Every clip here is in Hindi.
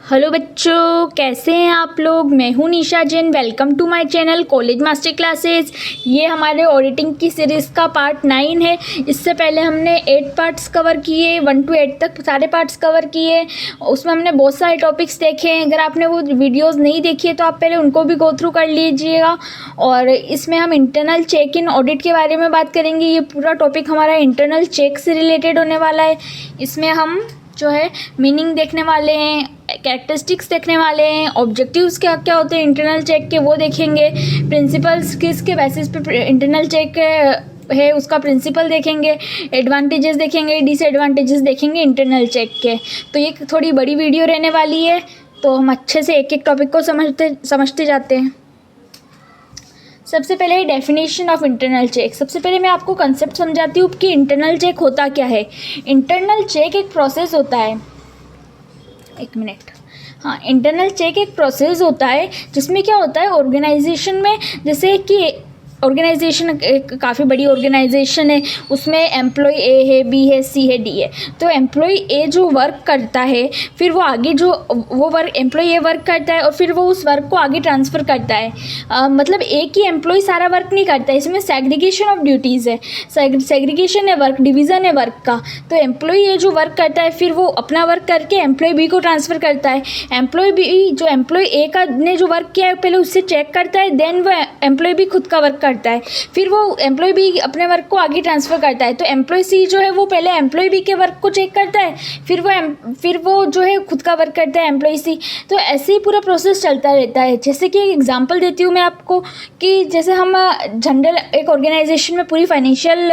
हेलो बच्चों, कैसे हैं आप लोग। मैं हूं Nisha Jain. Welcome to my channel college master classes. ये हमारे ऑडिटिंग की सीरीज़ का पार्ट 9 है। इससे पहले हमने 8 पार्ट्स कवर किए, 1 to 8 तक सारे पार्ट्स कवर किए। उसमें हमने बहुत सारे टॉपिक्स देखे हैं। अगर आपने वो वीडियोज़ नहीं देखी है तो आप पहले उनको भी गो थ्रू कर लीजिएगा। और इसमें हम इंटरनल चेक इन ऑडिट के बारे में बात करेंगे। ये पूरा टॉपिक हमारा इंटरनल चेक से रिलेटेड होने वाला है। इसमें हम जो है मीनिंग देखने वाले हैं, कैरेक्टरिस्टिक्स देखने वाले हैं, ऑब्जेक्टिव्स क्या क्या होते हैं इंटरनल चेक के वो देखेंगे, प्रिंसिपल्स किसके बेसिस पे इंटरनल चेक है उसका प्रिंसिपल देखेंगे, एडवांटेजेस देखेंगे, डिसएडवांटेजेस देखेंगे इंटरनल चेक के। तो ये थोड़ी बड़ी वीडियो रहने वाली है, तो हम अच्छे से एक एक टॉपिक को समझते जाते हैं। सबसे पहले डेफिनेशन ऑफ इंटरनल चेक। सबसे पहले मैं आपको कंसेप्ट समझाती हूँ कि इंटरनल चेक होता क्या है। इंटरनल चेक एक प्रोसेस होता है, एक मिनट, हाँ, इंटरनल चेक एक प्रोसेस होता है जिसमें क्या होता है, ऑर्गेनाइजेशन में, जैसे कि ऑर्गेनाइजेशन एक काफ़ी बड़ी ऑर्गेनाइजेशन है, उसमें एम्प्लॉय ए है, बी है, सी है, डी है। तो एम्प्लॉय ए जो वर्क करता है, फिर वो आगे जो वो वर्क एम्प्लॉय ए वर्क करता है और फिर वो उस वर्क को आगे ट्रांसफ़र करता है। मतलब एक ही एम्प्लॉय सारा वर्क नहीं करता है, इसमें सेग्रीगेशन ऑफ ड्यूटीज़ है, सेग्रीगेशन है वर्क, डिवीज़न है वर्क का। तो एम्प्लॉय ए जो वर्क करता है फिर वो अपना वर्क करके एम्प्लॉय बी को ट्रांसफ़र करता है। एम्प्लॉय बी जो एम्प्लॉय ए का ने जो वर्क किया है पहले उससे चेक करता है, देन वो एम्प्लॉय बी खुद का वर्क करता है, फिर वो एम्प्लॉय बी अपने वर्क को आगे ट्रांसफ़र करता है। तो एम्प्लॉय सी जो है वो पहले एम्प्लॉय बी के वर्क को चेक करता है, फिर वो जो है खुद का वर्क करता है एम्प्लॉय सी। तो ऐसे ही पूरा प्रोसेस चलता रहता है। जैसे कि एक एग्जांपल देती हूँ मैं आपको कि जैसे हम जनरल एक ऑर्गेनाइजेशन में पूरी फाइनेंशियल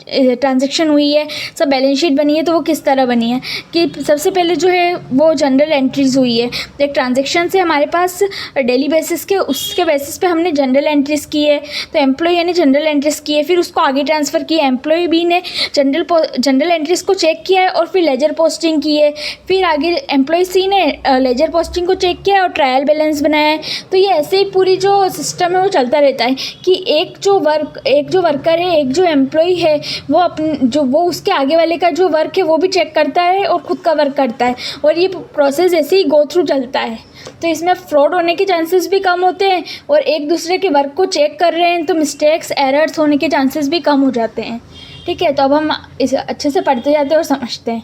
ट्रांजैक्शन हुई है, सब बैलेंस शीट बनी है, तो वो किस तरह बनी है कि सबसे पहले जो है वो जनरल एंट्रीज़ हुई है। एक ट्रांजैक्शन से हमारे पास डेली बेसिस के उसके बेसिस पे हमने जनरल एंट्रीज़ की है। तो एम्प्लॉय ने जनरल एंट्रीज़ की है, फिर उसको आगे ट्रांसफ़र किया। एम्प्लॉय बी ने जनरल एंट्रीज़ को चेक किया है और फिर लेजर पोस्टिंग की है। फिर आगे एम्प्लॉय सी ने लेजर पोस्टिंग को चेक किया और ट्रायल बैलेंस बनाया है। तो ये ऐसे ही पूरी जो सिस्टम है वो चलता रहता है कि एक जो वर्कर है, एक जो एम्प्लॉय है, वो उसके आगे वाले का जो वर्क है वो भी चेक करता है और खुद का वर्क करता है, और ये प्रोसेस ऐसे ही गो थ्रू चलता है। तो इसमें फ्रॉड होने के चांसेस भी कम होते हैं, और एक दूसरे के वर्क को चेक कर रहे हैं तो मिस्टेक्स, एरर्स होने के चांसेस भी कम हो जाते हैं। ठीक है, तो अब हम इसे अच्छे से पढ़ते जाते हैं और समझते हैं।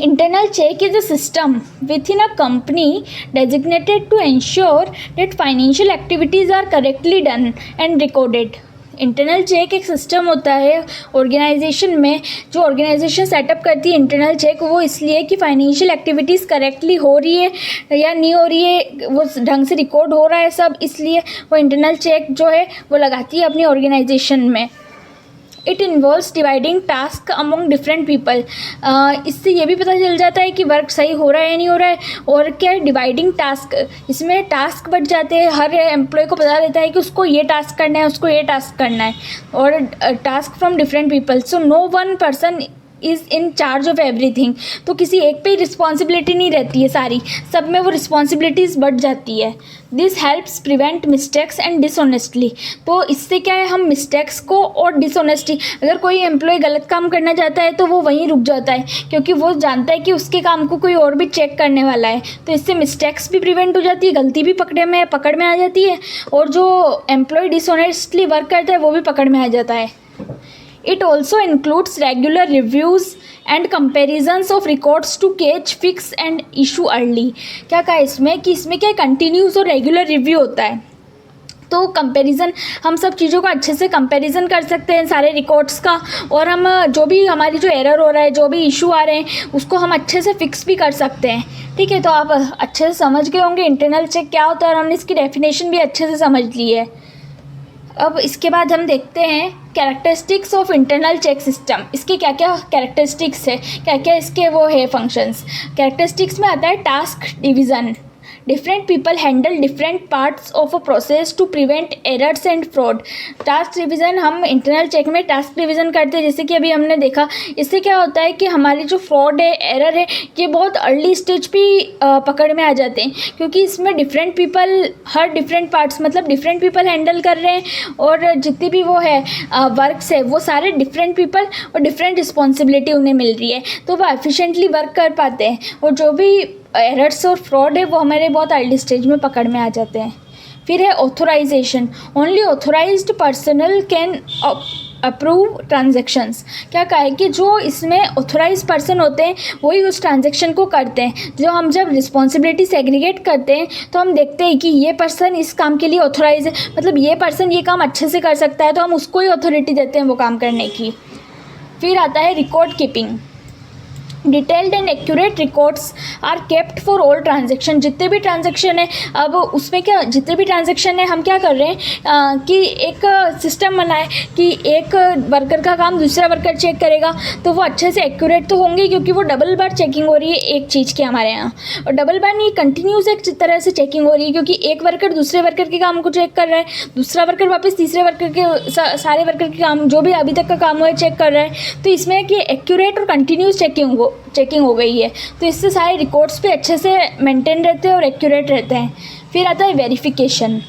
Internal check is a system within a company designated to ensure that financial activities are correctly done and recorded. Internal check एक सिस्टम होता है ऑर्गेनाइजेशन में, जो ऑर्गेनाइजेशन सेटअप करती है इंटरनल चेक, वो इसलिए कि फाइनेंशियल एक्टिविटीज़ करेक्टली हो रही है या नहीं हो रही है, वो ढंग से रिकॉर्ड हो रहा है सब, इसलिए वो इंटरनल चेक जो है वो लगाती है अपनी ऑर्गेनाइजेशन में। It involves dividing task among different people. इससे ये भी पता चल जाता है कि वर्क सही हो रहा है या नहीं हो रहा है। और क्या डिवाइडिंग टास्क, इसमें टास्क बढ़ जाते हैं, हर एम्प्लॉय को पता रहता है कि उसको ये टास्क करना है, उसको ये टास्क करना है, और task from different people. So no one person is in charge of everything. तो किसी एक पे रिस्पॉन्सिबिलिटी नहीं रहती है, सारी सब में वो रिस्पॉन्सिबिलिटीज़ बढ़ जाती है। This helps prevent mistakes and dishonestly. तो इससे क्या है, हम मिस्टेक्स को और डिसऑनेस्टी, अगर कोई एम्प्लॉय गलत काम करना चाहता है तो वो वहीं रुक जाता है, क्योंकि वो जानता है कि उसके काम को कोई और भी चेक करने वाला है। तो इससे मिस्टेक्स भी प्रिवेंट हो जाती है, गलती भी पकड़ में आ जाती है, और जो एम्प्लॉय डिसऑनेस्टली वर्क करता है वो भी पकड़ में आ जाता है। It also includes regular reviews and comparisons of records to catch, fix and issue early. क्या कहा इसमें कि इसमें क्या कंटिन्यूस और रेगुलर रिव्यू होता है। तो कंपैरिजन, हम सब चीज़ों का अच्छे से कंपैरिजन कर सकते हैं सारे रिकॉर्ड्स का, और हम जो भी हमारी जो एरर हो रहा है, जो भी इशू आ रहे हैं, उसको हम अच्छे से फिक्स भी कर सकते हैं। ठीक है, तो आप अच्छे से समझ गए होंगे इंटरनल चेक क्या होता है, और हमने इसकी डेफिनेशन भी अच्छे से समझ ली है। अब इसके बाद हम देखते हैं characteristics of internal check system. इसके क्या क्या कैरेक्टरिस्टिक्स है, क्या क्या इसके वो है फंक्शंस। कैरेक्टरिस्टिक्स में आता है task division. Different people handle different parts of a process to prevent errors and fraud. Task division, हम इंटरनल चेक में टास्क डिवीज़न करते हैं, जैसे कि अभी हमने देखा। इससे क्या होता है कि हमारी जो फ्रॉड है, एरर है, ये बहुत अर्ली स्टेज पे पकड़ में आ जाते हैं, क्योंकि इसमें डिफरेंट पीपल, हर डिफरेंट पार्ट्स, मतलब डिफरेंट पीपल हैंडल कर रहे हैं, और जितनी भी वो है वर्क्स है वो सारे डिफरेंट पीपल और डिफरेंट रिस्पॉन्सिबिलिटी उन्हें मिल रही है, तो वो एफिशिएंटली वर्क कर पाते हैं। और जो भी एरर्स और फ्रॉड है वो हमारे बहुत अर्ली स्टेज में पकड़ में आ जाते हैं। फिर है authorisation, only authorised personnel can approve transactions. क्या कहा है कि जो इसमें ऑथोराइज पर्सन होते हैं वही उस ट्रांजेक्शन को करते हैं। जो हम जब रिस्पॉन्सिबिलिटी सेग्रीगेट करते हैं तो हम देखते हैं कि ये पर्सन इस काम के लिए ऑथोराइज है, मतलब ये पर्सन ये काम अच्छे से कर सकता है, तो हम उसको ही अथॉरिटी देते हैं वो काम करने की। फिर आता है record keeping. Detailed and accurate records are kept for all transaction. जितने भी ट्रांजेक्शन है, अब उसमें क्या, जितने भी ट्रांजेक्शन है हम क्या कर रहे हैं कि एक सिस्टम बनाए कि एक वर्कर का काम दूसरा वर्कर चेक करेगा तो वो अच्छे से एक्यूरेट तो होंगे, क्योंकि वो डबल बार चेकिंग हो रही है एक चीज़ की हमारे यहाँ। और डबल बार नहीं, कंटिन्यूस एक तरह से चेकिंग हो रही है, क्योंकि एक वर्कर दूसरे वर्कर के काम को चेक कर रहा है, दूसरा वर्कर वापस तीसरे वर्कर के सारे वर्कर के काम जो भी अभी तक का काम हुआ है चेक कर रहा है। तो इसमें कि एक्यूरेट और कंटिन्यूस चेकिंग हो गई है, तो इससे सारे रिकॉर्ड्स पे अच्छे से मेंटेन रहते हैं और एक्यूरेट रहते हैं। फिर आता है verification.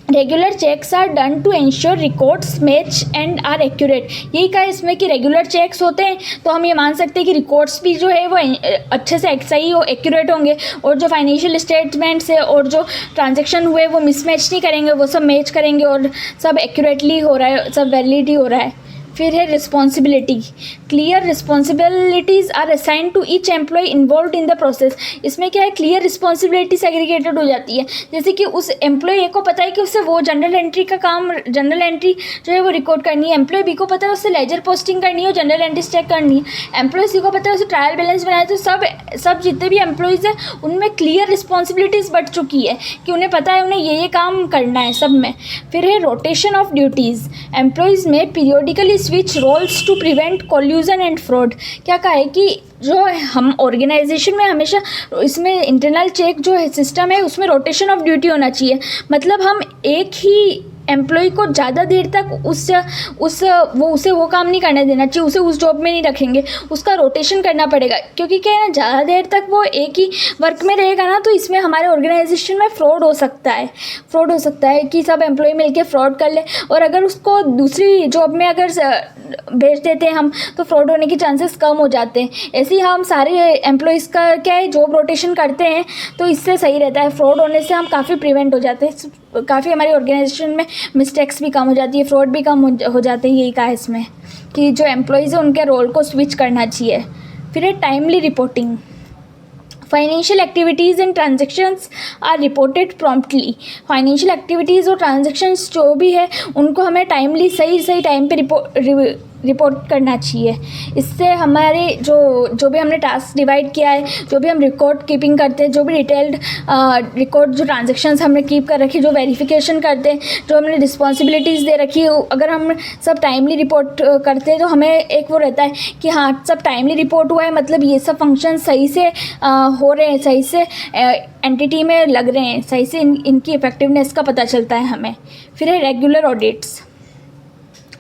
Regular checks are done to ensure records match and are accurate. यही कहा इसमें कि रेगुलर चेक्स होते हैं तो हम ये मान सकते हैं कि रिकॉर्ड्स भी जो है वो अच्छे से सही हो, एक्यूरेट होंगे, और जो फाइनेंशियल स्टेटमेंट्स है और जो ट्रांजैक्शन हुए वो मिसमैच नहीं करेंगे, वो सब मैच करेंगे और सब एक्यूरेटली हो रहा है, सब वैलिड ही हो रहा है। फिर है responsibility. Clear responsibilities are assign to each employ involve in the process. इसमें क्या है, क्लियर रिस्पॉन्सिबिलिटी सेग्रीगेटेड हो जाती है। जैसे कि उस एम्प्लॉय को पता है कि उसे वो जनरल एंट्री का काम, जनरल एंट्री जो है वो रिकॉर्ड करनी है। एम्प्लॉय बी को पता है उसे लेजर पोस्टिंग करनी है और जनरल एंट्रीज चेक करनी है। एम्प्लॉय सी को पता है उसे ट्रायल बैलेंस बनाना है। तो सब जितने भी एम्प्लॉयज़ हैं उनमें क्लियर रिस्पॉन्सिबिलिटीज़ बढ़ चुकी है कि उन्हें पता है उन्हें ये काम करना है सब में। फिर है रोटेशन ऑफ ड्यूटीज़। एम्प्लॉयज़ में periodically switch roles to prevent collusion and fraud. क्या कहा है कि जो हम ऑर्गेनाइजेशन में हमेशा इसमें इंटरनल चेक जो है सिस्टम है उसमें रोटेशन ऑफ ड्यूटी होना चाहिए। मतलब हम एक ही एम्प्लॉय को ज़्यादा देर तक उसे वो काम नहीं करने देना चाहिए, उसे उस जॉब में नहीं रखेंगे, उसका रोटेशन करना पड़ेगा। क्योंकि क्या है ना, ज़्यादा देर तक वो एक ही वर्क में रहेगा ना तो इसमें हमारे ऑर्गेनाइजेशन में फ्रॉड हो सकता है कि सब एम्प्लॉय मिलके फ्रॉड कर ले, और अगर उसको दूसरी जॉब में अगर भेज देते हैं हम तो फ्रॉड होने के चांसेस कम हो जाते हैं। ऐसे ही हम सारे एम्प्लॉयज़ का क्या है जॉब रोटेशन करते हैं तो इससे सही रहता है, फ्रॉड होने से हम काफ़ी प्रिवेंट हो जाते हैं, काफ़ी हमारी ऑर्गेनाइजेशन में मिस्टेक्स भी कम हो जाती है, फ्रॉड भी कम हो जाते हैं। यही कहा है इसमें कि जो एम्प्लॉयज़ हैं उनके रोल को स्विच करना चाहिए। फिर है timely reporting. Financial activities and transactions are reported promptly. Financial activities और ट्रांजेक्शन्स जो भी है उनको हमें टाइमली सही टाइम पे रिपोर्ट करना चाहिए। इससे हमारे जो भी हमने टास्क डिवाइड किया है, जो भी हम रिकॉर्ड कीपिंग करते हैं, जो भी डिटेल्ड रिकॉर्ड जो ट्रांजेक्शन्स हमने कीप कर रखी, जो वेरिफिकेशन करते हैं, जो हमने रिस्पॉन्सिबिलिटीज़ दे रखी है, अगर हम सब टाइमली रिपोर्ट करते हैं तो हमें एक वो रहता है कि हाँ सब टाइमली रिपोर्ट हुआ है, मतलब ये सब फंक्शन सही से हो रहे हैं, सही से एंटिटी में लग रहे हैं, सही से इनकी इफेक्टिवनेस का पता चलता है हमें। फिर है regular audits.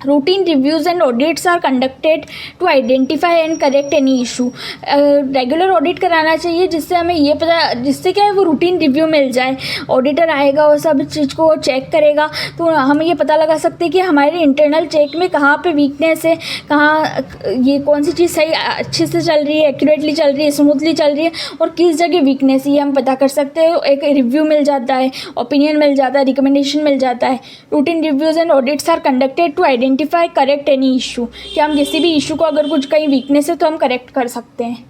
Routine reviews and audits are conducted to identify and correct any issue. Regular audit कराना चाहिए जिससे हमें ये पता, जिससे क्या है वो रूटीन रिव्यू मिल जाए, ऑडिटर आएगा और सब चीज़ को चेक करेगा तो हम ये पता लगा सकते हैं कि हमारे इंटरनल चेक में कहाँ पे वीकनेस है, कहाँ ये कौन सी चीज़ सही अच्छे से चल रही है, एक्यूरेटली चल रही है, स्मूथली चल रही है, और किस जगह वीकनेस ये हम पता कर सकते हैं। एक रिव्यू मिल जाता है, ओपिनियन मिल जाता है, रिकमेंडेशन मिल जाता है। Routine reviews and audits are conducted to identify correct any issue, कि हम किसी भी इशू को अगर कुछ कहीं वीकनेस है तो हम करेक्ट कर सकते हैं।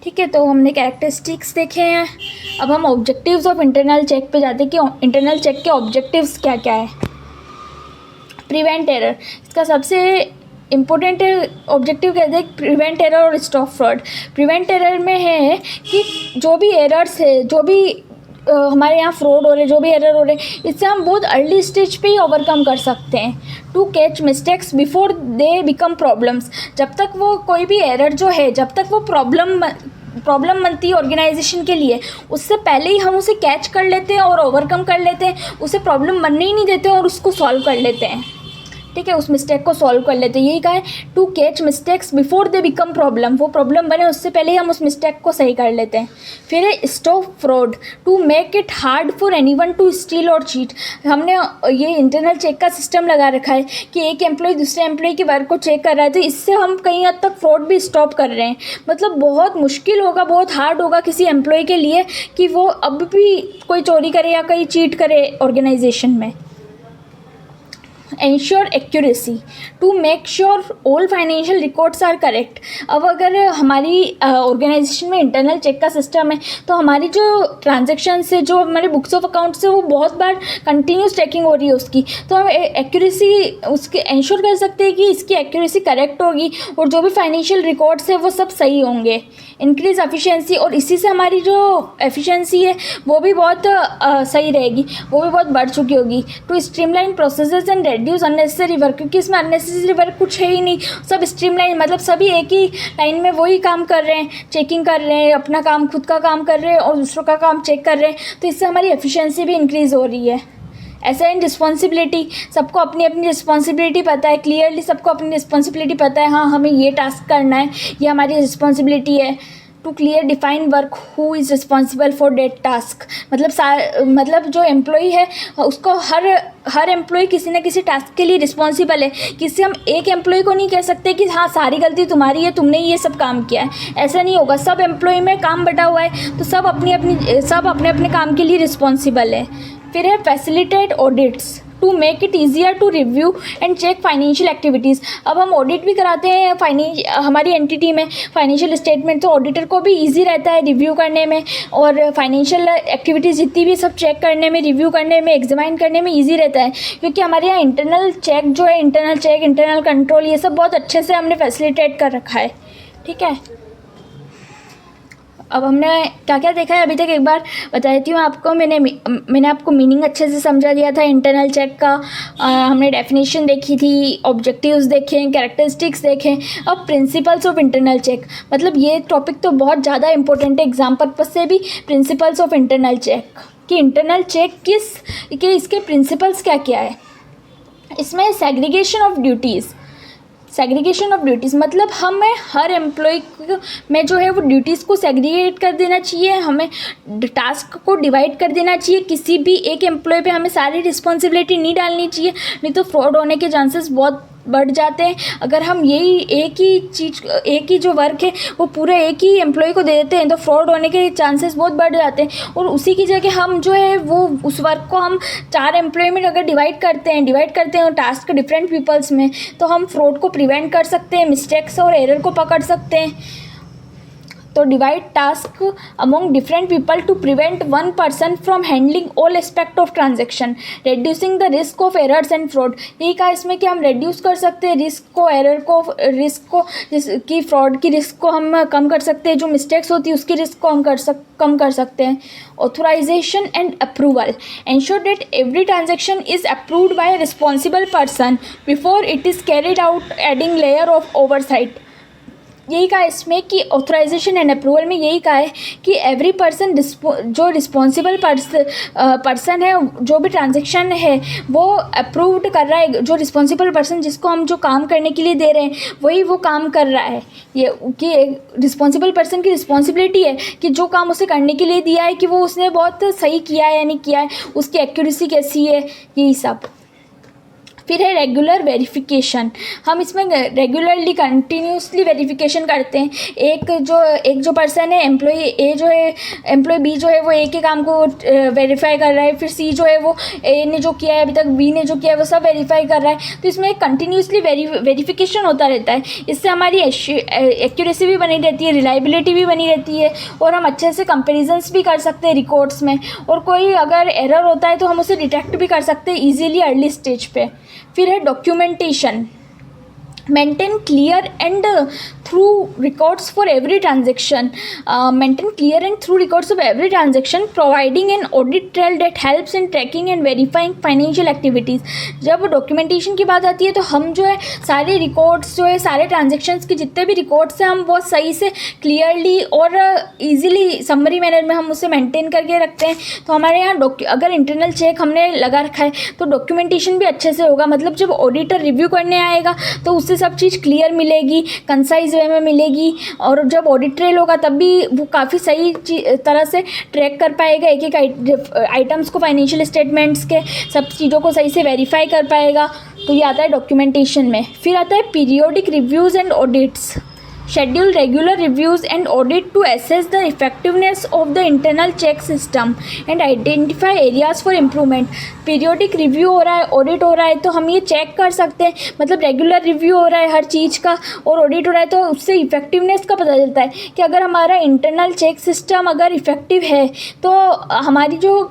ठीक है, तो हमने कैरेक्टरिस्टिक्स देखे हैं। अब हम ऑब्जेक्टिव्स ऑफ इंटरनल चेक पे जाते हैं कि इंटरनल चेक के ऑब्जेक्टिव्स क्या क्या है। प्रिवेंट एरर, इसका सबसे इम्पोर्टेंट ऑब्जेक्टिव कहते हैं प्रिवेंट एरर और स्टॉप फ्रॉड। प्रिवेंट एरर में है कि जो भी एरर्स है, जो भी हमारे यहाँ फ्रॉड हो रहे, जो भी एरर हो रहे, इससे हम बहुत अर्ली स्टेज पे ही ओवरकम कर सकते हैं। To catch mistakes before they become problems, जब तक वो कोई भी एरर जो है, जब तक वो प्रॉब्लम बनती है ऑर्गेनाइजेशन के लिए, उससे पहले ही हम उसे कैच कर लेते हैं और ओवरकम कर लेते हैं, उसे प्रॉब्लम बनने ही नहीं देते और उसको सॉल्व कर लेते हैं। ठीक है, उस मिस्टेक को सॉल्व कर लेते हैं। यही कहा है to catch mistakes before they become problem, वो प्रॉब्लम बने उससे पहले ही हम उस मिस्टेक को सही कर लेते हैं। फिर है stop fraud, to make it hard for anyone to steal और चीट। हमने ये इंटरनल चेक का सिस्टम लगा रखा है कि एक एम्प्लॉय दूसरे एम्प्लॉय की वर्क को चेक कर रहा है, तो इससे हम कहीं हद तक फ्रॉड भी स्टॉप कर रहे हैं। मतलब बहुत मुश्किल होगा, बहुत हार्ड होगा किसी एम्प्लॉय के लिए कि वो अब भी कोई चोरी करे या कहीं चीट करे ऑर्गेनाइजेशन में। Ensure accuracy, to make sure all financial records are correct. अब अगर हमारी ऑर्गेनाइजेशन में इंटरनल चेक का सिस्टम है तो हमारी जो ट्रांजेक्शन है, जो हमारे बुक्स ऑफ अकाउंट्स है, वो बहुत बार कंटिन्यूस चेकिंग हो रही है उसकी, तो हम एक्यूरेसी उसके इंश्योर कर सकते हैं कि इसकी एक्यूरेसी करेक्ट होगी और जो भी फाइनेंशियल रिकॉर्ड्स है वो सब सही होंगे। इंक्रीज एफिशिएंसी, और इसी से हमारी जो एफिशिएंसी है वो भी बहुत सही रहेगी, वो भी बहुत बढ़ चुकी होगी। To streamline processes and reduce unnecessary work, क्योंकि इसमें अननेसेसरी वर्क कुछ है ही नहीं, सब स्ट्रीमलाइन, मतलब सभी एक ही लाइन में वही काम कर रहे हैं, चेकिंग कर रहे हैं, अपना काम खुद का काम कर रहे हैं और दूसरों का काम चेक कर रहे हैं, तो इससे हमारी एफिशिएंसी भी इंक्रीज़ हो रही है। ऐसा इन रिस्पॉन्सिबिलिटी, सबको अपनी अपनी रिस्पॉन्सिबिलिटी पता है, क्लियरली सबको अपनी रिस्पॉन्सिबिलिटी पता है, हाँ हमें ये टास्क करना है, ये हमारी रिस्पॉन्सिबिलिटी है। To clear define work who is responsible for that task, मतलब जो एम्प्लॉई है उसको हर एम्प्लॉय किसी न किसी टास्क के लिए रिस्पॉन्सिबल है। किसी हम एक एम्प्लॉय को नहीं कह सकते कि हाँ सारी गलती तुम्हारी है, तुमने ये सब काम किया है, ऐसा नहीं होगा। सब एम्प्लॉय में काम बटा हुआ है तो सब अपने अपने काम के लिए रिस्पॉन्सिबल है। फिर है facilitate audits, to make it easier to review and check financial activities. अब हम ऑडिट भी कराते हैं हमारी एंटिटी में फाइनेंशियल स्टेटमेंट, तो ऑडिटर को भी इजी रहता है रिव्यू करने में और फाइनेंशियल एक्टिविटीज़ जितनी भी सब चेक करने में, रिव्यू करने में, एग्जामाइन करने में इजी रहता है, क्योंकि हमारे यहाँ इंटरनल चेक जो है, इंटरनल चेक, इंटरनल कंट्रोल, ये सब बहुत अच्छे से हमने फैसिलिटेट कर रखा है। ठीक है, अब हमने क्या क्या देखा है अभी तक एक बार बता देती हूँ आपको। मैंने आपको मीनिंग अच्छे से समझा दिया था इंटरनल चेक का। हमने डेफिनेशन देखी थी, ऑब्जेक्टिव्स देखे, कैरेक्टरिस्टिक्स देखें। अब प्रिंसिपल्स ऑफ इंटरनल चेक, मतलब ये टॉपिक तो बहुत ज़्यादा इंपॉर्टेंट है एग्जाम पर्पज से भी। प्रिंसिपल्स ऑफ इंटरनल चेक कि इंटरनल चेक इसके प्रिंसिपल्स क्या क्या है। इसमें segregation of duties, segregation of duties मतलब हमें हर एम्प्लॉय में जो है वो ड्यूटीज़ को सेग्रीगेट कर देना चाहिए, हमें टास्क को डिवाइड कर देना चाहिए। किसी भी एक एम्प्लॉय पे हमें सारी रिस्पॉन्सिबिलिटी नहीं डालनी चाहिए, नहीं तो फ्रॉड होने के चांसेस बहुत बढ़ जाते हैं। अगर हम यही एक ही जो वर्क है वो पूरे एक ही एम्प्लॉय को दे देते हैं तो फ्रॉड होने के चांसेस बहुत बढ़ जाते हैं। और उसी की जगह हम जो है वो उस वर्क को हम 4 एम्प्लॉय में अगर डिवाइड करते हैं टास्क डिफरेंट पीपल्स में, तो हम फ्रॉड को प्रिवेंट कर सकते हैं, मिस्टेक्स और एरर को पकड़ सकते हैं। तो divide task among different people to prevent one person from handling all aspect of transaction, reducing the risk of errors and fraud. यही कहा इसमें कि हम रिड्यूस कर सकते हैं रिस्क को, एरर को, रिस्क को, जिसकी फ्रॉड की रिस्क को हम कम कर सकते हैं, जो मिस्टेक्स होती है उसकी रिस्क को हम कम कर सकते हैं। Authorization and approval, ensure that every transaction is approved by a responsible person before it is carried out, adding layer of oversight. यही कहा इसमें कि ऑथराइजेशन एंड अप्रूवल में यही कहा है कि एवरी पर्सन, जो रिस्पॉन्सिबल पर्सन है, जो भी ट्रांजेक्शन है वो अप्रूव्ड कर रहा है, जो रिस्पॉन्सिबल पर्सन जिसको हम जो काम करने के लिए दे रहे हैं वही वो काम कर रहा है। ये कि रिस्पॉन्सिबल पर्सन की रिस्पॉन्सिबिलिटी है कि जो काम उसे करने के लिए दिया है कि वो उसने बहुत सही किया है या नहीं किया है, उसकी एक्यूरेसी कैसी है, यही सब। फिर है रेगुलर वेरिफिकेशन, हम इसमें रेगुलरली कंटिन्यूसली वेरिफिकेशन करते हैं। एक जो पर्सन है, एम्प्लॉय बी जो है वो ए के काम को वेरीफाई कर रहा है, फिर सी जो है वो ए ने जो किया है अभी तक, बी ने जो किया है वो सब वेरीफाई कर रहा है। तो इसमें कंटिन्यूसली वेरिफिकेशन होता रहता है। इससे हमारी एक्यूरेसी भी बनी रहती है, रिलायबिलिटी भी बनी रहती है और हम अच्छे से कंपेरिजन्स भी कर सकते हैं रिकॉर्ड्स में। और कोई अगर एरर होता है तो हम उसे डिटेक्ट भी कर सकते हैं ईजीली अर्ली स्टेज पे। फिर है documentation, maintain clear and through records for every transaction, providing an audit trail that helps in tracking and verifying financial activities. जब डॉक्यूमेंटेशन की बात आती है तो हम जो है सारे रिकॉर्ड्स जो है सारे ट्रांजेक्शन्स के जितने भी रिकॉर्ड्स हैं हम बहुत सही से क्लियरली और ईजिली समरी मैनर में हम उसे मेंटेन करके रखते हैं। तो हमारे यहाँ अगर इंटरनल चेक हमने लगा रखा है तो डॉक्यूमेंटेशन भी अच्छे से होगा, मतलब जब ऑडिटर रिव्यू करने आएगा तो उससे सब चीज़ क्लियर मिलेगी, कंसाइज वे में मिलेगी, और जब ऑडिट ट्रेल होगा तब भी वो काफ़ी सही तरह से ट्रैक कर पाएगा एक एक आइटम्स को, फाइनेंशियल स्टेटमेंट्स के सब चीज़ों को सही से वेरीफाई कर पाएगा। तो ये आता है डॉक्यूमेंटेशन में। फिर आता है periodic reviews and audits. Schedule regular reviews and audit to assess the effectiveness of the internal check system and identify areas for improvement. Periodic review हो रहा है, ऑडिट हो रहा है, तो हम ये चेक कर सकते हैं, मतलब रेगुलर रिव्यू हो रहा है हर चीज़ का और ऑडिट हो रहा है, तो उससे इफ़ेक्टिवनेस का पता चलता है कि अगर हमारा इंटरनल चेक सिस्टम अगर इफ़ेक्टिव है तो हमारी जो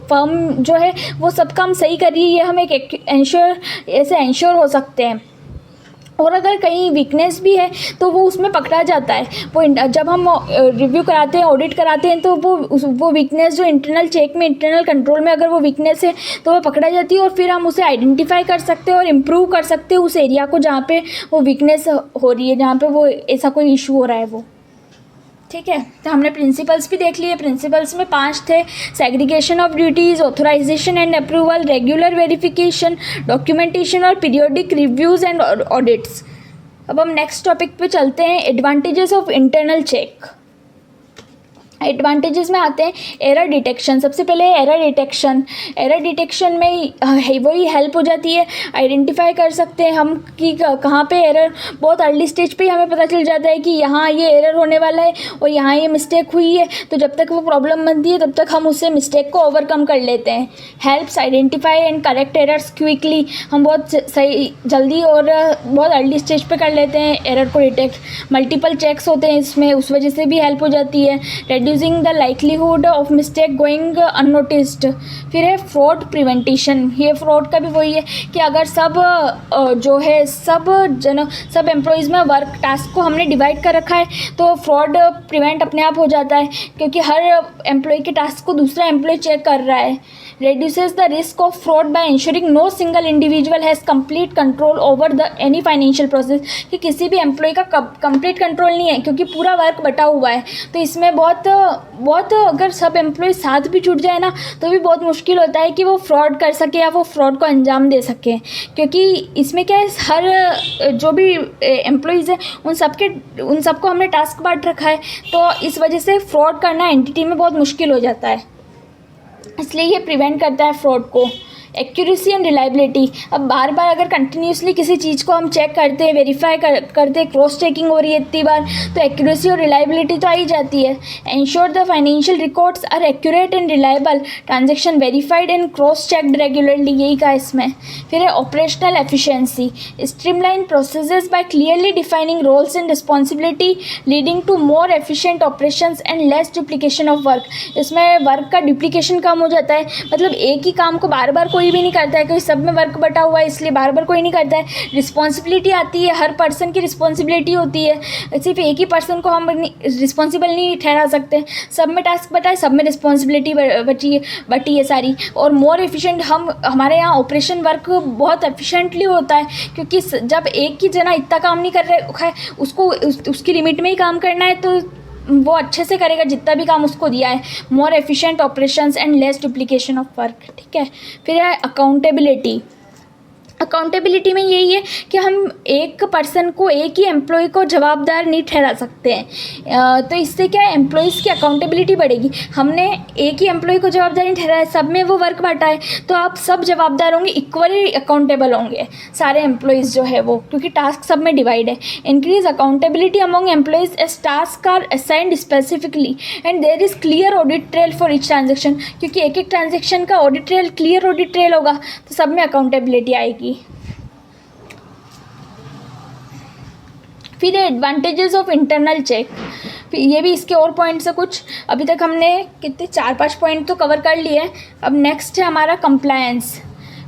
फर्म जो है वो सब काम सही कर रही है, हम एक इंश्योर हो सकते हैं। और अगर कहीं वीकनेस भी है तो वो उसमें पकड़ा जाता है। वो जब हम रिव्यू कराते हैं, ऑडिट कराते हैं, तो वो वीकनेस जो इंटरनल चेक में, इंटरनल कंट्रोल में अगर वो वीकनेस है तो वो पकड़ा जाती है और फिर हम उसे आइडेंटिफाई कर सकते हैं और इम्प्रूव कर सकते हैं उस एरिया को जहाँ पे वो वीकनेस हो रही है, जहाँ पे वो ऐसा कोई इशू हो रहा है वो। ठीक है, तो हमने प्रिंसिपल्स भी देख लिए। प्रिंसिपल्स में 5 थे: segregation of duties, authorization and approval, regular verification, documentation और पीरियोडिक रिव्यूज़ एंड ऑडिट्स। अब हम नेक्स्ट टॉपिक पे चलते हैं, advantages of internal check. Advantages में आते हैं एरर डिटेक्शन। सबसे पहले एरर डिटेक्शन में वही हेल्प हो जाती है, आइडेंटिफाई कर सकते हैं हम कि कहाँ पे एरर, बहुत अर्ली स्टेज पे ही हमें पता चल जाता है कि यहाँ ये एरर होने वाला है और यहाँ ये मिस्टेक हुई है, तो जब तक वो प्रॉब्लम बनती है तब तक हम उससे मिस्टेक को ओवरकम कर लेते हैं। Helps identify and correct errors quickly, हम बहुत सही जल्दी और बहुत अर्ली स्टेज पे कर लेते हैं एरर को डिटेक्ट। मल्टीपल चेक्स होते हैं इसमें, उस वजह से भी हेल्प हो जाती है। reducing the likelihood of mistake going unnoticed। फिर है फ्रॉड प्रिवेंटेशन। ये फ्रॉड का भी वही है कि अगर जो है सब एम्प्लॉयज़ में वर्क टास्क को हमने डिवाइड कर रखा है तो फ्रॉड प्रिवेंट अपने आप हो जाता है, क्योंकि हर एम्प्लॉय के टास्क को दूसरा एम्प्लॉय चेक कर रहा है। reduces the risk of fraud by ensuring no single individual has complete control over the any financial process। कि किसी भी एम्प्लॉय का कंप्लीट कंट्रोल नहीं है क्योंकि पूरा वर्क बटा हुआ है, तो इसमें बहुत अगर सब एम्प्लॉय साथ भी छूट जाए ना तो भी बहुत मुश्किल होता है कि वो फ्रॉड कर सके या वो फ्रॉड को अंजाम दे सके, क्योंकि इसमें क्या है, हर जो भी एम्प्लॉयज़ हैं उन सबको हमने टास्क बांट रखा है, तो इस वजह से फ्रॉड करना एंटिटी में बहुत मुश्किल हो जाता है, इसलिए ये प्रिवेंट करता है फ्रॉड को। Accuracy and reliability. अब बार बार अगर कंटिन्यूसली किसी चीज़ को हम चेक करते हैं, वेरीफाई करते हैं, क्रॉस चेकिंग हो रही है इतनी बार, तो एक्यूरेसी और रिलायबिलिटी तो आ ही जाती है। Ensure the financial records are accurate and reliable, transaction verified and cross checked regularly, यही का इसमें। फिर है operational efficiency. Streamline processes by clearly defining roles and responsibility leading to more efficient operations and less duplication of work. इसमें वर्क का डुप्लीकेशन कम हो जाता है, मतलब एक ही काम को बार बार कोई भी नहीं करता है, क्योंकि सब में वर्क बटा हुआ है इसलिए बार बार कोई नहीं करता है। रिस्पॉन्सिबिलिटी आती है, हर पर्सन की रिस्पॉन्सिबिलिटी होती है, सिर्फ एक ही पर्सन को हम रिस्पॉन्सिबल नहीं ठहरा सकते, सब में टास्क बटा है, सब में रिस्पॉन्सिबिलिटी बटी है सारी। और मोर एफिशिएंट, हमारे यहाँ ऑपरेशन वर्क बहुत एफिशिएंटली होता है, क्योंकि जब एक ही जना इतना काम नहीं कर रहा है, उसको उसकी लिमिट में ही काम करना है, तो वो अच्छे से करेगा जितना भी काम उसको दिया है। मोर efficient operations and less duplication of work. ठीक है, फिर है अकाउंटेबिलिटी। अकाउंटेबिलिटी में यही है कि हम एक पर्सन को, एक ही एम्प्लॉय को जवाबदार नहीं ठहरा सकते हैं, तो इससे क्या है, एम्प्लॉयज़ की अकाउंटेबिलिटी बढ़ेगी। हमने एक ही एम्प्लॉय को जवाबदार नहीं ठहराया, सब में वो वर्क बांटा है, तो आप सब जवाबदार होंगे, इक्वली अकाउंटेबल होंगे सारे एम्प्लॉयज़ जो है वो, क्योंकि टास्क सब में डिवाइड है। Increase accountability among employees as tasks are assigned specifically and there is clear audit trail for each transaction, क्योंकि एक एक ट्रांजेक्शन का audit trail, clear audit trail होगा, तो सब में अकाउंटेबिलिटी आएगी। फिर एडवांटेजेस ऑफ इंटरनल चेक, ये भी इसके और पॉइंट्स है कुछ। अभी तक हमने कितने 4-5 पॉइंट तो कवर कर लिए हैं। अब नेक्स्ट है हमारा कंप्लायंस।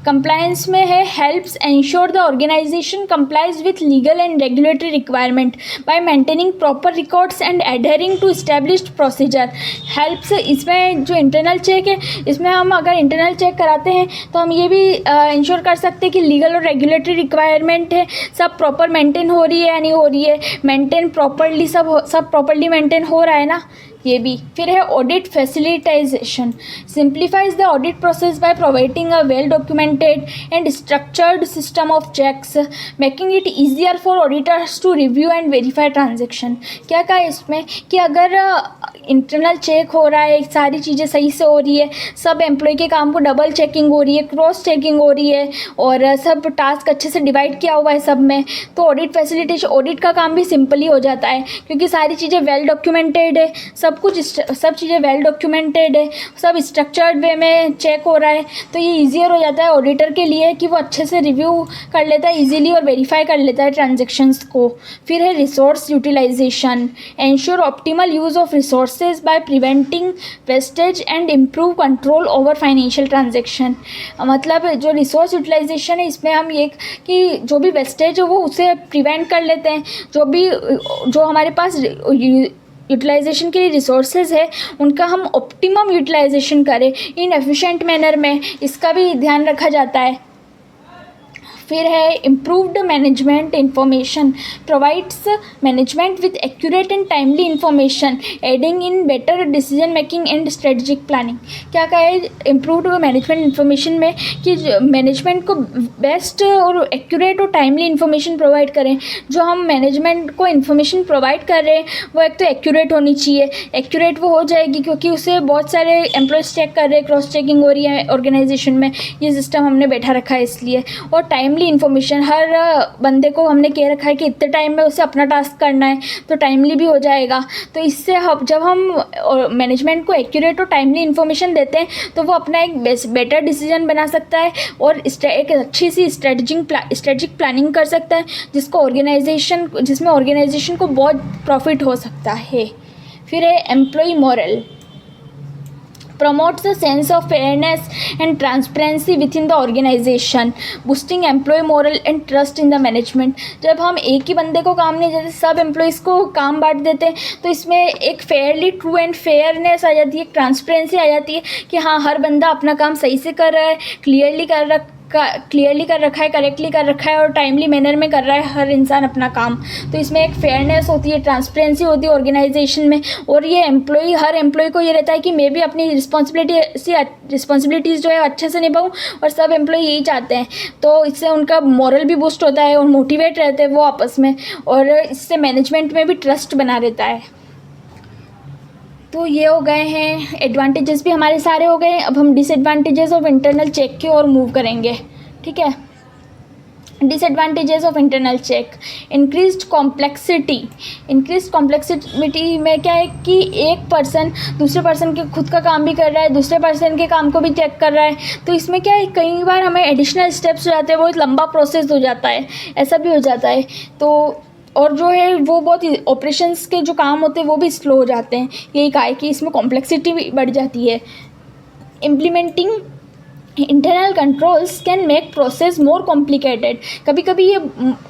कंप्लायंस में है helps ensure the organization complies with legal and regulatory requirement by maintaining proper records and adhering to established procedure. Helps, इसमें जो इंटरनल चेक है, इसमें हम अगर इंटरनल चेक कराते हैं तो हम ये भी इंश्योर कर सकते हैं कि लीगल और रेगुलेटरी रिक्वायरमेंट है सब प्रॉपर मेंटेन हो रही है या नहीं हो रही है, मेंटेन प्रॉपरली सब प्रॉपरली मेंटेन हो रहा है ना, ये भी। फिर है audit facilitation, simplifies the audit process by providing a well documented and structured system of checks making it easier for auditors to review and verify transaction. क्या कहा है इसमें कि अगर इंटरनल चेक हो रहा है, सारी चीज़ें सही से हो रही है, सब एम्प्लॉय के काम को डबल चेकिंग हो रही है, क्रॉस चेकिंग हो रही है और सब टास्क अच्छे से डिवाइड किया हुआ है सब में, तो ऑडिट फैसिलिटेशन, ऑडिट का काम भी सिंपली हो जाता है क्योंकि सारी चीज़ें वेल डॉक्यूमेंटेड है, सब चीज़ें वेल डॉक्यूमेंटेड है, सब स्ट्रक्चर्ड वे में चेक हो रहा है, तो ये ईजियर हो जाता है ऑडिटर के लिए कि वो अच्छे से रिव्यू कर लेता है ईजिली और वेरीफाई कर लेता है ट्रांजेक्शन्स को। फिर है resource utilization, ensure optimal use of resources by preventing wastage and improve control over financial transaction. मतलब जो रिसोर्स यूटिलाइजेशन है इसमें हम ये कि जो भी वेस्टेज है वो उसे प्रिवेंट कर लेते हैं, जो हमारे पास यूटिलाइजेशन के लिए रिसोर्सेज है उनका हम ऑप्टिमम यूटिलाइजेशन करें इन एफिशिएंट मैनर में, इसका भी ध्यान रखा जाता है। फिर है improved management information, provides management with accurate and timely information adding in better decision making and strategic planning. क्या कहा है इम्प्रूव्ड मैनेजमेंट इंफॉर्मेशन में कि मैनेजमेंट को बेस्ट और एक्यूरेट और टाइमली इंफॉर्मेशन प्रोवाइड करें। जो हम मैनेजमेंट को इन्फॉर्मेशन प्रोवाइड कर रहे हैं वो एक तो एक्यूरेट होनी चाहिए, एक्यूरेट वो हो जाएगी क्योंकि उसे बहुत सारे एम्प्लॉयज़ चेक कर रहे हैं, क्रॉस चेकिंग हो रही है ऑर्गेनाइजेशन में, ये सिस्टम हमने बैठा रखा है इसलिए। और टाइमली इन्फॉर्मेशन, हर बंदे को हमने कह रखा है कि इतने टाइम में उसे अपना टास्क करना है तो टाइमली भी हो जाएगा। तो इससे जब हम मैनेजमेंट को एक्यूरेट और टाइमली इन्फॉर्मेशन देते हैं तो वो अपना एक बेटर डिसीजन बना सकता है और एक अच्छी सी स्ट्रेटजिक प्लानिंग कर सकता है जिसमें ऑर्गेनाइजेशन को बहुत प्रॉफिट हो सकता है। फिर है employee morale, promotes a sense of fairness and transparency within the organization, boosting employee morale and trust in the management। जब हम एक ही बंदे को काम नहीं देते, सब एम्प्लॉयज़ को काम बांट देते हैं तो इसमें एक फेयरली ट्रू एंड फेयरनेस आ जाती है, एक ट्रांसपेरेंसी आ जाती है कि हाँ हर बंदा अपना काम सही से कर रहा है, क्लियरली कर रखा है, करेक्टली कर रखा है और टाइमली मैनर में कर रहा है हर इंसान अपना काम। तो इसमें एक फेयरनेस होती है, ट्रांसपेरेंसी होती है ऑर्गेनाइजेशन में। और ये हर एम्प्लॉय को ये रहता है कि मैं भी अपनी रिस्पॉन्सिबिलिटीज़ जो है अच्छे से निभाऊँ और सब एम्प्लॉय यही चाहते हैं, तो इससे उनका मोरल भी बूस्ट होता है और मोटिवेट रहते हैं वो आपस में, और इससे मैनेजमेंट में भी ट्रस्ट बना रहता है। तो ये हो गए हैं एडवांटेजेस भी हमारे सारे हो गए। अब हम डिसएडवांटेजेस ऑफ इंटरनल चेक की ओर मूव करेंगे, ठीक है। Disadvantages of internal check, increased complexity में क्या है कि एक पर्सन दूसरे पर्सन के खुद का काम भी कर रहा है, दूसरे पर्सन के काम को भी चेक कर रहा है, तो इसमें क्या है कई बार हमें एडिशनल स्टेप्स हो जाते हैं, बहुत लंबा प्रोसेस हो जाता है, ऐसा भी हो जाता है। तो और जो है वो बहुत ऑपरेशंस के जो काम होते हैं वो भी स्लो हो जाते हैं, यही कहा है कि इसमें कॉम्प्लेक्सिटी भी बढ़ जाती है। Implementing internal controls can make process more complicated, कभी कभी ये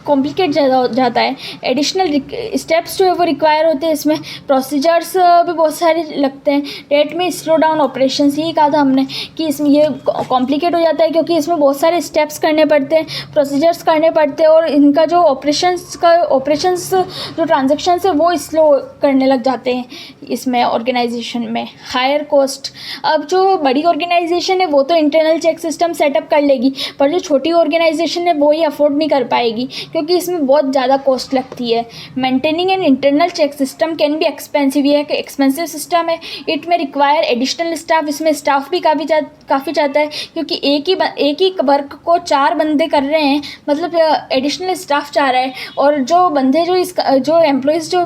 कॉम्प्लिकेट ज़्यादा हो जाता है। एडिशनल स्टेप्स जो है वो रिक्वायर होते हैं, इसमें प्रोसीजर्स भी बहुत सारे लगते हैं। डेट में स्लो डाउन ऑपरेशंस, यही कहा था हमने कि इसमें ये कॉम्प्लिकेट हो जाता है क्योंकि इसमें बहुत सारे स्टेप्स करने पड़ते हैं, प्रोसीजर्स करने पड़ते हैं और इनका जो ऑपरेशंस जो ट्रांजेक्शन्स है वो स्लो करने लग जाते हैं इसमें ऑर्गेनाइजेशन में। हायर कॉस्ट, अब जो बड़ी ऑर्गेनाइजेशन है वो तो इंटरनल चेक सिस्टम सेटअप कर लेगी, पर जो छोटी ऑर्गेनाइजेशन है वो ही अफोर्ड नहीं कर पाएगी क्योंकि इसमें बहुत ज़्यादा कॉस्ट लगती है। Maintaining an internal check system can be expensive, ये एक एक्सपेंसिव सिस्टम है। It may require additional staff, इसमें स्टाफ भी काफ़ी चाहता है क्योंकि एक ही वर्क को 4 बंदे कर रहे हैं, मतलब एडिशनल स्टाफ चाह रहा है। और जो बंदे जो एम्प्लॉयज़ जो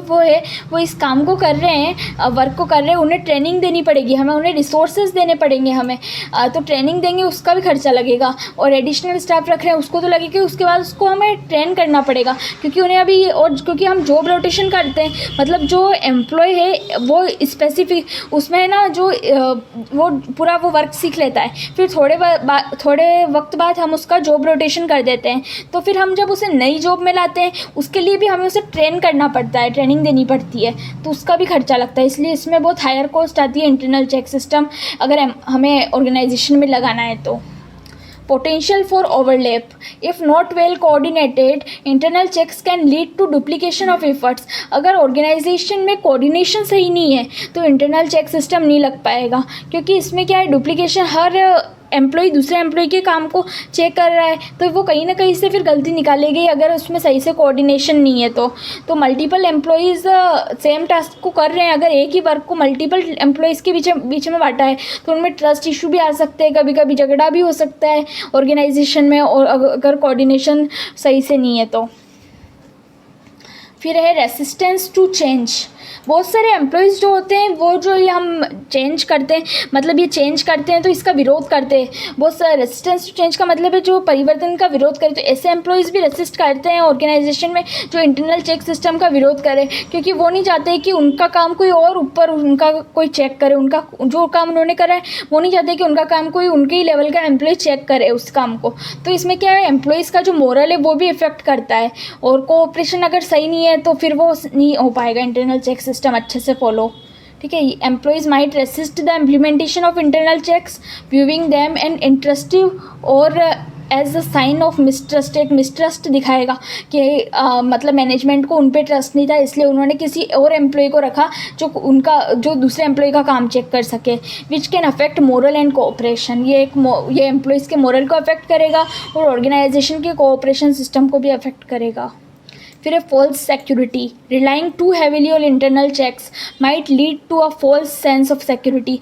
वो इस काम को कर रहे हैं, वर्क को कर रहे हैं, उन्हें ट्रेनिंग देनी पड़ेगी हमें, उन्हें रिसोर्सेज देने पड़ेंगे हमें। तो ट्रेनिंग देंगे रखेंगे उसका भी खर्चा लगेगा, और एडिशनल स्टाफ रख रहे हैं उसको तो लगेगा, उसके बाद उसको हमें ट्रेन करना पड़ेगा, क्योंकि उन्हें अभी, और क्योंकि हम जॉब रोटेशन करते हैं, मतलब जो एम्प्लॉय है वो स्पेसिफिक उसमें है ना, जो वो पूरा वो वर्क सीख लेता है, फिर थोड़े वक्त बाद हम उसका जॉब रोटेशन कर देते हैं, तो फिर हम जब उसे नई जॉब में लाते हैं उसके लिए भी हमें उसे ट्रेन करना पड़ता है, ट्रेनिंग देनी पड़ती है, तो उसका भी खर्चा लगता है, इसलिए इसमें बहुत हायर कॉस्ट आती है इंटरनल चेक सिस्टम अगर हमें ऑर्गेनाइजेशन में लगाना है तो। Potential for overlap. If not well coordinated, internal checks can lead to duplication of efforts. अगर ऑर्गेनाइजेशन में कोऑर्डिनेशन सही नहीं है तो इंटरनल चेक सिस्टम नहीं लग पाएगा, क्योंकि इसमें क्या है, डुप्लीकेशन, हर एम्प्लॉय दूसरे एम्प्लॉय के काम को चेक कर रहा है, तो वो कहीं ना कहीं से फिर गलती निकालेगी अगर उसमें सही से कोऑर्डिनेशन नहीं है तो मल्टीपल एम्प्लॉयज़ सेम टास्क को कर रहे हैं, अगर एक ही वर्क को मल्टीपल एम्प्लॉयज़ के बीच में बांटा है तो उनमें ट्रस्ट इशू भी आ सकते हैं, कभी कभी झगड़ा भी हो सकता है ऑर्गेनाइजेशन में, और अगर कोऑर्डिनेशन सही से नहीं है तो। फिर है रेसिस्टेंस टू चेंज। बहुत सारे एम्प्लॉयज़ जो होते हैं वो जो ये हम चेंज करते हैं, मतलब ये चेंज करते हैं तो इसका विरोध करते हैं। बहुत सारा रेसिस्टेंस टू चेंज का मतलब है जो परिवर्तन का विरोध करे, तो ऐसे एम्प्लॉयज़ भी रेसिस्ट करते हैं ऑर्गेनाइजेशन में जो इंटरनल चेक सिस्टम का विरोध करे, क्योंकि वो नहीं चाहते कि उनका काम कोई और ऊपर उनका कोई चेक करे, उनका जो काम उन्होंने करा है वो नहीं चाहते कि उनका काम कोई उनके ही लेवल का एम्प्लॉय चेक करे उस काम को। तो इसमें क्या है, एम्प्लॉयज़ का जो मोरल है वो भी इफेक्ट करता है, और कोऑपरेशन अगर सही नहीं है तो फिर वो नहीं हो पाएगा इंटरनल चेक सिस्टम अच्छे से फॉलो। ठीक है, employees might resist the implementation of internal checks, viewing them and intrusive और as a sign of mistrust. एक मिसट्रस्ट दिखाएगा कि मतलब मैनेजमेंट को उन पर ट्रस्ट नहीं था, इसलिए उन्होंने किसी और एम्प्लॉय को रखा जो दूसरे एम्प्लॉय का काम चेक कर सके, which can affect moral and cooperation. ये एम्प्लॉयज़ के मोरल को अफेक्ट करेगा और ऑर्गेनाइजेशन के कोऑपरेशन सिस्टम को भी अफेक्ट करेगा। फिर है false security. Relying too heavily on internal checks might lead to a false sense of security.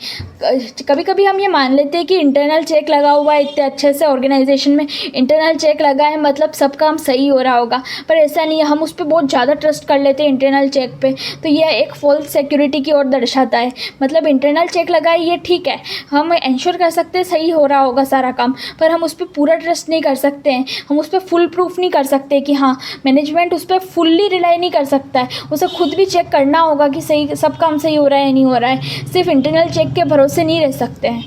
कभी कभी हम ये मान लेते हैं कि इंटरनल चेक लगा हुआ है इतने अच्छे से, ऑर्गेनाइजेशन में इंटरनल चेक लगा है मतलब सब काम सही हो रहा होगा, पर ऐसा नहीं है, हम उस पर बहुत ज़्यादा ट्रस्ट कर लेते हैं इंटरनल चेक पे, तो यह एक फॉल्स सिक्योरिटी की ओर दर्शाता है। मतलब इंटरनल चेक लगा है ये ठीक है, हम इंश्योर कर सकते हैं सही हो रहा होगा सारा काम, पर हम उस पर पूरा ट्रस्ट नहीं कर सकते हैं, हम उस पर फुल प्रूफ नहीं कर सकते कि हाँ, मैनेजमेंट उस पर फुल्ली रिलाई नहीं कर सकता है, उसे खुद भी चेक करना होगा कि सही सब काम सही हो रहा है या नहीं हो रहा है, सिर्फ इंटरनल चेक के भरोसे नहीं रह सकते हैं।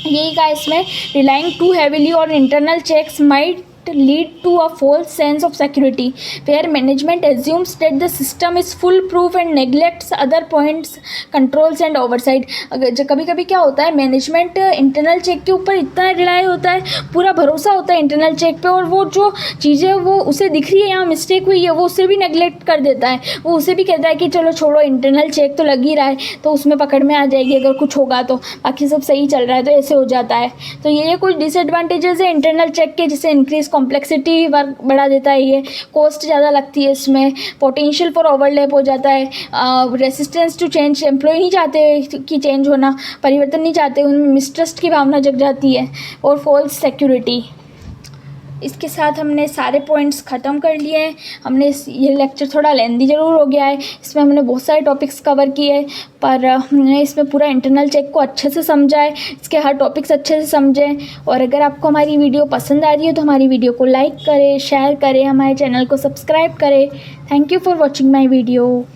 यही का इसमें relying too heavily on internal checks might lead to a false sense of security where management assumes that the system is foolproof and neglects other points, controls and oversight। अगर कभी कभी क्या होता है, मैनेजमेंट इंटरनल चेक के ऊपर इतना रिलाई होता है, पूरा भरोसा होता है इंटरनल चेक पे, और वो जो चीज़ें वो उसे दिख रही है यहाँ मिस्टेक हुई है वो उसे भी नेगलेक्ट कर देता है, वो उसे भी कहता है कि चलो छोड़ो इंटरनल चेक तो लग ही रहा है तो उसमें पकड़ में आ जाएगी अगर कुछ होगा तो, बाकी सब सही चल रहा है, तो ऐसे हो जाता है। तो ये कुछ डिसएडवांटेजेस है इंटरनल चेक के, जिसे इंक्रीज कॉम्प्लेक्सिटी वर्क बढ़ा देता है, ये कॉस्ट ज़्यादा लगती है इसमें, पोटेंशियल फॉर ओवरलैप हो जाता है, रेसिस्टेंस टू चेंज, एम्प्लॉय नहीं चाहते कि चेंज होना, परिवर्तन नहीं चाहते, उनमें मिसट्रस्ट की भावना जग जाती है, और फॉल्स सिक्योरिटी। इसके साथ हमने सारे पॉइंट्स ख़त्म कर लिए हैं। ये लेक्चर थोड़ा लेंदी ज़रूर हो गया है, इसमें हमने बहुत सारे टॉपिक्स कवर किए, पर हमने इसमें पूरा इंटरनल चेक को अच्छे से समझा है, इसके हर टॉपिक्स अच्छे से समझें। और अगर आपको हमारी वीडियो पसंद आ रही है तो हमारी वीडियो को लाइक करें, शेयर करें, हमारे चैनल को सब्सक्राइब करें। Thank you for watching my video.